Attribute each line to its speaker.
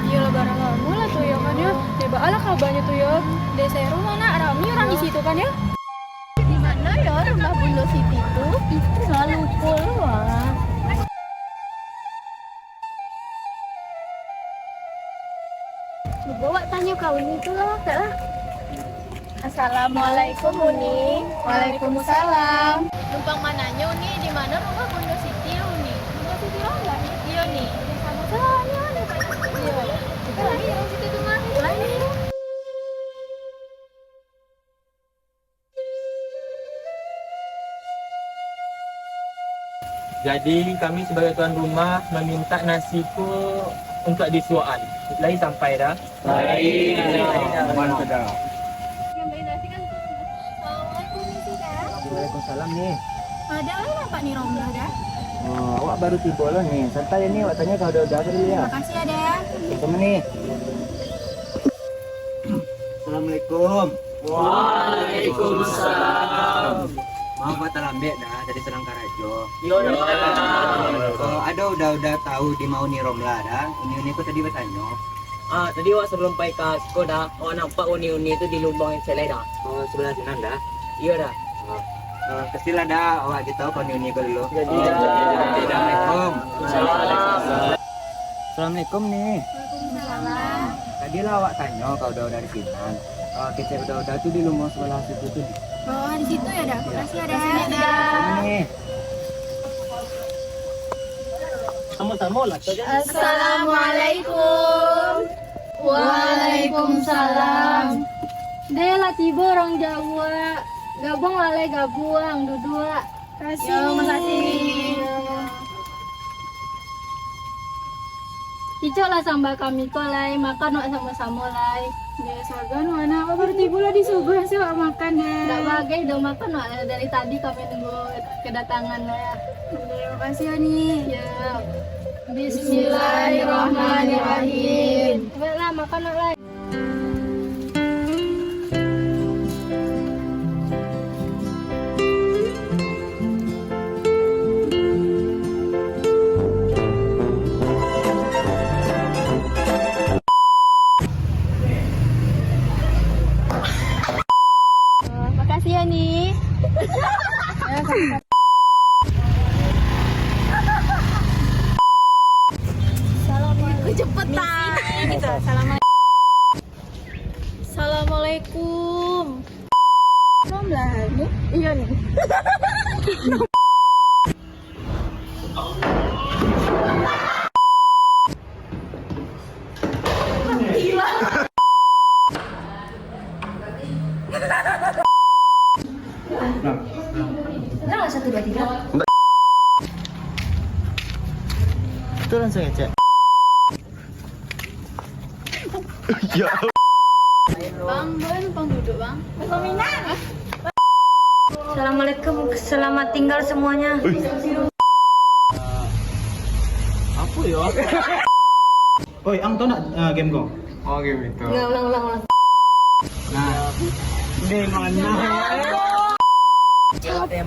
Speaker 1: Iya lebaran lama lah tuh ya kan ya. Coba ala kabarnya tuh ya. Desa rumah nak rame orang di situ kan ya.
Speaker 2: Di mana ya rumah Bunda Siti itu? Itu selalu full wah. Bawa tanya kawan itu lah, tak lah. Assalamualaikum Uni.
Speaker 1: Waalaikumsalam.
Speaker 2: Numpang mananya Uni, di mana rumah Bunda Siti Uni?
Speaker 1: Bunda Siti Rongga nih.
Speaker 2: Iya nih.
Speaker 1: Sama salahnya mana? Iya. Kita lagi orang situ tuh mah. Lain.
Speaker 3: Jadi kami sebagai tuan rumah meminta nasiku untuk disuaan. Lain sampai dah.
Speaker 4: Lain.
Speaker 1: Yang beri nasi kan. Assalamualaikum Misi kan.
Speaker 4: Waalaikumsalam nih.
Speaker 1: Ada lain apa nih Romlah dah?
Speaker 4: Oh, awak baru tiba lah nih. Santai nih, awak tanya kalau udah dulu ya.
Speaker 1: Makasih ada.
Speaker 4: Sama nih. Assalamualaikum.
Speaker 3: Waalaikumsalam.
Speaker 5: Mau buat lambe dah dari Selangkarajo.
Speaker 3: Yo.
Speaker 5: Oh, ada udah tahu di mau ni Romla dah. Uni ko tadi bertanya.
Speaker 3: Tadi awak sebelum pai ke sekolah dah, awak nampak uni-uni itu di lubang yang celai dah.
Speaker 5: Oh, sebelah sana dah.
Speaker 3: Iya dah.
Speaker 5: Kestilah dah awak gitu ko uni ko dulu.
Speaker 3: Jadi
Speaker 5: Assalamualaikum.
Speaker 4: Assalamualaikum nih.
Speaker 1: Waalaikumsalam.
Speaker 5: Tadi lah awak tanya kalau udah dari sini. Kecil udah tuh di rumah sebelah situ tuh.
Speaker 1: Oh di situ ya dah. Makasih ada.
Speaker 4: Sama nih.
Speaker 3: sama-sama lah.
Speaker 1: Assalamualaikum. Waalaikumsalam. Dia lah tiba orang Jawa. Gabung lalai gabuang dua-dua. Kasih. Yo, makasih. Icok lah sambal kami kolai, makan wak sama-sama lai. Ya sagan mana apa baru tiba lah disuguh sih wak makan ya. Dak bagai udah makan wak dari tadi kami nunggu kedatangan ya. Terima kasih Ani. Ya. Bismillahirrahmanirrahim. Baiklah makan wak lai. Makasih ya nih. Assalamualaikum. Cepetan. Assalamualaikum. Romlah nih. Iya nih.
Speaker 2: Kenal 1 2 3.
Speaker 4: Itu langsung ngecek.
Speaker 1: Bang, boleh numpang duduk bang?
Speaker 2: Assalamualaikum, selamat tinggal semuanya.
Speaker 3: Apa ya?
Speaker 4: Oi, ang tau nak game kau?
Speaker 5: Oh, game itu.
Speaker 2: Ulang.
Speaker 5: Nah,
Speaker 3: Di mana?
Speaker 1: Capek.